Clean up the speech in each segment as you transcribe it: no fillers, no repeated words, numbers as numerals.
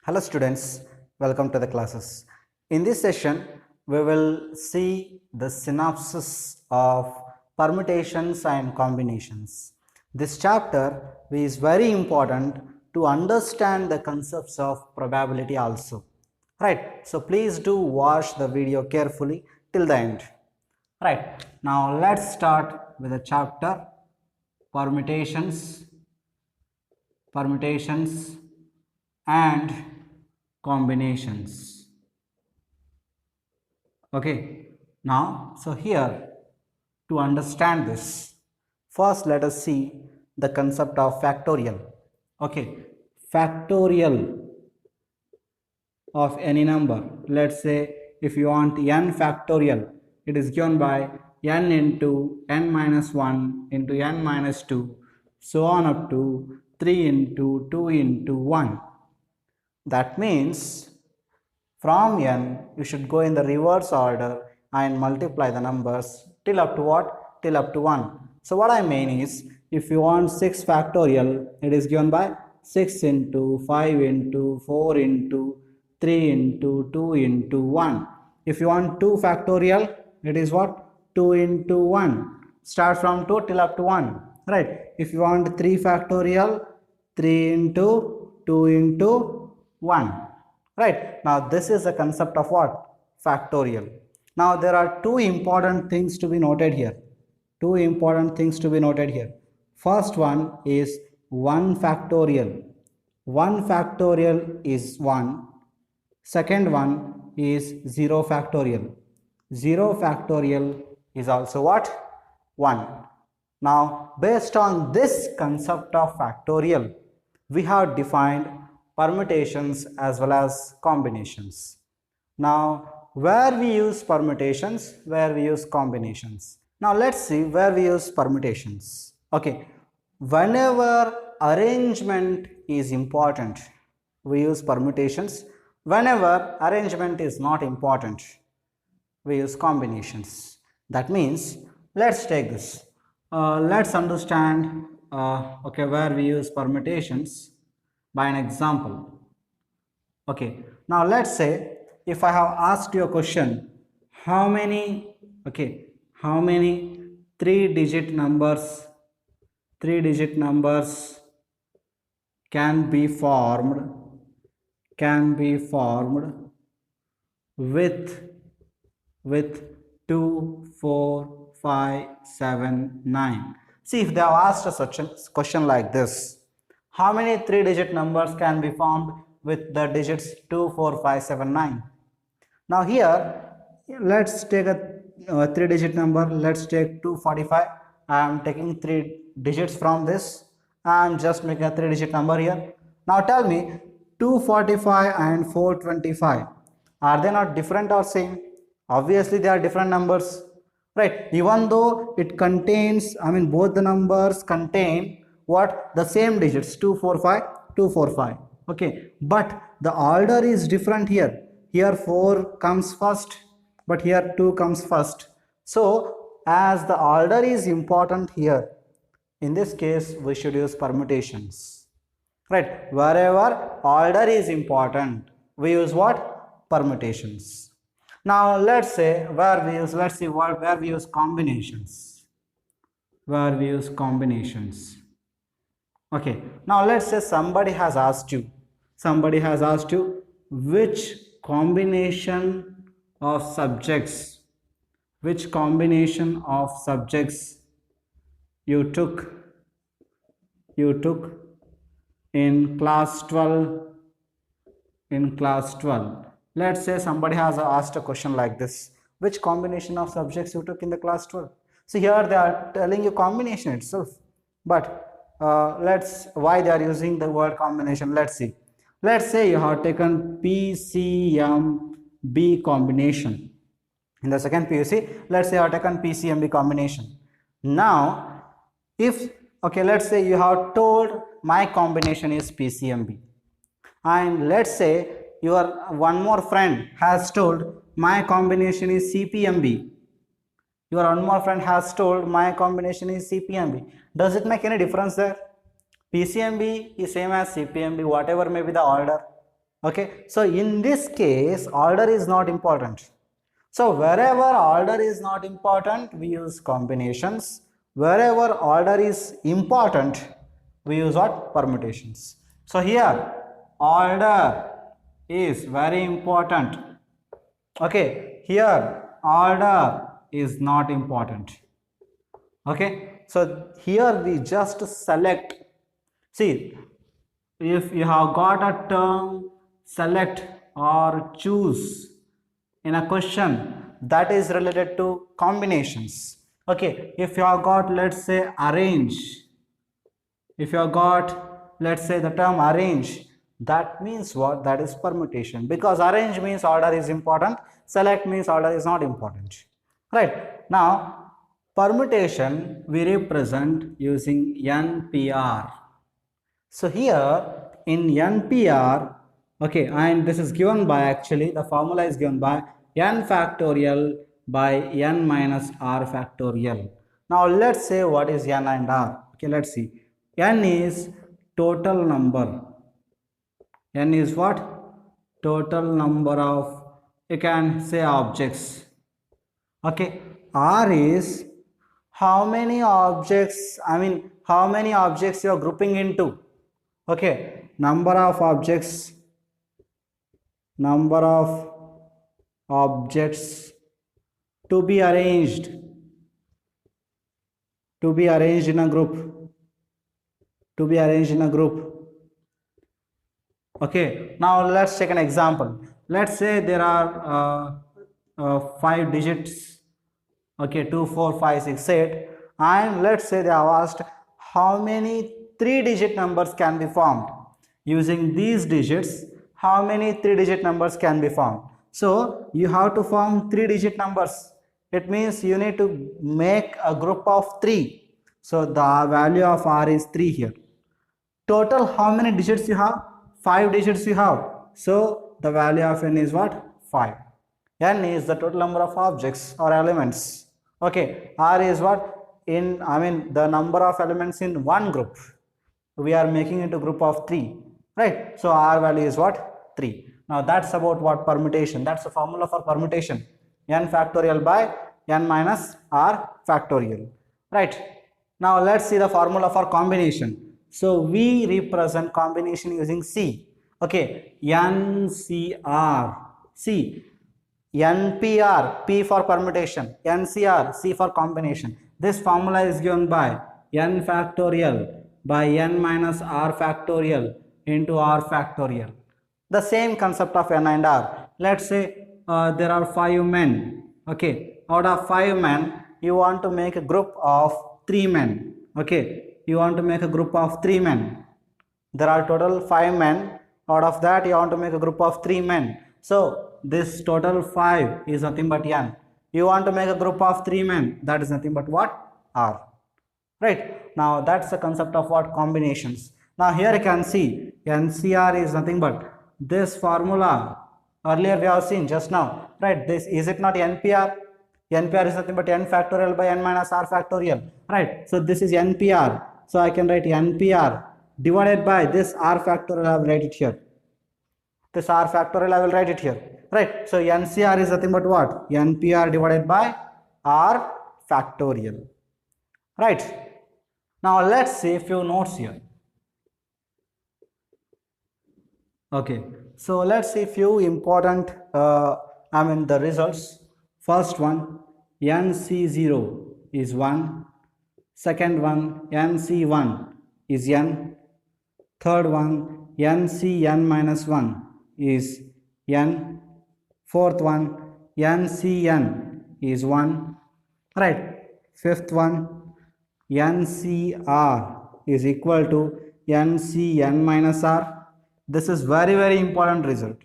Hello students, welcome to the classes. In this session, we will see the synopsis of permutations and combinations. This chapter is very important to understand the concepts of probability also. Right, so please do watch the video carefully till the end. Right, now let's start with the chapter permutations and combinations. Okay, now so here to understand this, first let us see the concept of factorial. Okay, factorial of any number. Let's say if you want n factorial, it is given by n into n minus 1 into n minus 2, so on up to 3 into 2 into 1. That means from n you should go in the reverse order and multiply the numbers till up to what? Till up to 1. So what I mean is, if you want 6 factorial, it is given by 6 into 5 into 4 into 3 into 2 into 1. If you want 2 factorial, it is what? 2 into 1. Start from 2 till up to 1. Right. If you want 3 factorial, 3 into 2 into 1. Right. Now this is the concept of what? Factorial. Now there are two important things to be noted here. First one is 1 factorial. 1 factorial is 1. Second one is 0 factorial. 0 factorial is also what? 1. Now based on this concept of factorial, we have defined permutations as well as combinations. Now where we use permutations, where we use combinations. Now let's see where we use permutations. Okay, whenever arrangement is important, we use permutations. Whenever arrangement is not important, we use combinations. That means let's take this. Let's understand where we use permutations by an example. Okay, now let's say if I have asked you a question, how many 3-digit numbers can be formed with 2, 4, 5, 7, 9. See, if they have asked a such a question like this, how many 3-digit numbers can be formed with the digits 2, 4, 5, 7, 9? Now here, let's take a 3-digit number. Let's take 245. I am taking 3 digits from this. I am just making a 3-digit number here. Now tell me, 245 and 425, are they not different or same? Obviously they are different numbers, right? Even though it contains, both the numbers contain what? The same digits, 245. Okay, but the order is different here. Here 4 comes first, but here 2 comes first. So as the order is important here, in this case we should use permutations. Right, wherever order is important, we use what? Permutations. Now let's say where we use combinations. Okay, now let's say somebody has asked you which combination of subjects you took in class 12. Let's say somebody has asked a question like this, which combination of subjects you took in the class 12. So here they are telling you combination itself, but why they are using the word combination, let's see. Let's say you have taken PCMB combination in the second PUC. Let's say you have taken PCMB combination. Now let's say you have told my combination is PCMB, and let's say your one more friend has told my combination is CPMB. Your one more friend has told my combination is CPMB. Does it make any difference there? PCMB is same as CPMB, whatever may be the order. Okay, so in this case, order is not important. So wherever order is not important, we use combinations. Wherever order is important, we use what? Permutations. So here, order is very important. Okay, here order is not important. Okay, so here we just select. See, if you have got a term, select or choose in a question that is related to combinations. Okay, if you have got, let's say, arrange, if you have got, let's say, the term arrange, that means what? That is permutation, because arrange means order is important, select means order is not important. Right, now permutation we represent using NPR. So here in NPR, okay, and this is given by, actually the formula is given by n factorial by n minus r factorial. Now let's say what is n and r. Okay, let's see. N is total number. N is what? Total number of, you can say, objects. Okay, R is how many objects, how many objects you are grouping into. Okay, number of objects to be arranged in a group. Okay, now let's take an example. Let's say there are 5 digits. Okay, 2, 4, 5, 6, 8, and let's say they have asked how many 3-digit numbers can be formed. Using these digits, how many 3-digit numbers can be formed? So you have to form 3-digit numbers. It means you need to make a group of 3. So the value of R is 3 here. Total how many digits you have? 5 digits you have. So the value of n is what? 5. N is the total number of objects or elements. Okay, R is what? The number of elements in one group. We are making it a group of 3, right? So R value is what? 3. Now that's about what? Permutation. That's the formula for permutation. N factorial by n minus R factorial, right? Now let's see the formula for combination. So we represent combination using C. Okay, NCR. C. NPR, P for permutation, NCR, C for combination. This formula is given by n factorial by n minus r factorial into r factorial. The same concept of n and r. Let's say there are 5 men. Okay, out of 5 men, you want to make a group of 3 men. Okay, you want to make a group of 3 men. There are total 5 men. Out of that, you want to make a group of 3 men. So this total 5 is nothing but n. You want to make a group of 3 men, that is nothing but what? R. Right, now that's the concept of what? Combinations. Now here you can see NCR is nothing but this formula. Earlier we have seen just now, right? This, is it not NPR? NPR is nothing but n factorial by n minus r factorial, right? So this is NPR. So I can write NPR divided by this r factorial. I will write it here. This r factorial I will write it here, right? So NCR is nothing but what? NPR divided by r factorial, right? Now let's see a few notes here. Okay, so let's see few important the results. First one, NC0 is 1. Second one, NC1 is n. Third one, NCn minus 1 is n. Fourth one, NCn is 1. Right. Fifth one, NCR is equal to NCn minus r. This is very, very important result.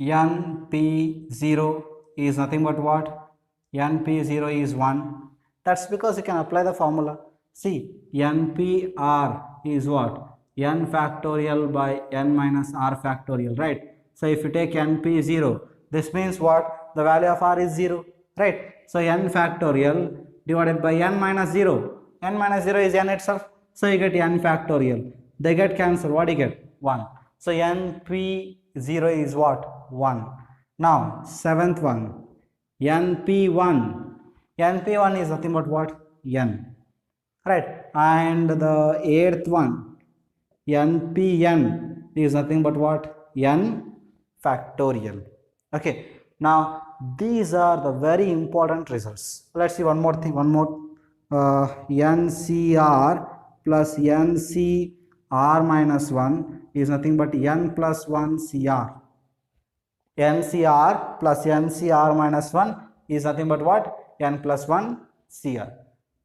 NP0 is nothing but what? NP0 is 1. That's because you can apply the formula. See, NPR is what? N factorial by n minus r factorial, right? So if you take NP0, this means what? The value of r is 0, right? So n factorial divided by n minus 0. N minus 0 is n itself. So you get n factorial. They get cancelled. What do you get? 1. So NP0 0 is what? 1. Now, seventh one, NP1. NP1 is nothing but what? N. Right. And the eighth one, NPN is nothing but what? N factorial. Okay. Now, these are the very important results. Let's see one more thing, one more. NCR plus NCR minus 1 is nothing but N plus 1 CR. NCR plus NCR minus 1 is nothing but what? N plus 1 CR.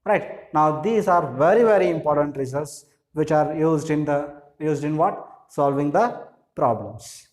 Right. Now, these are very, very important results which are used in what? Solving the problems.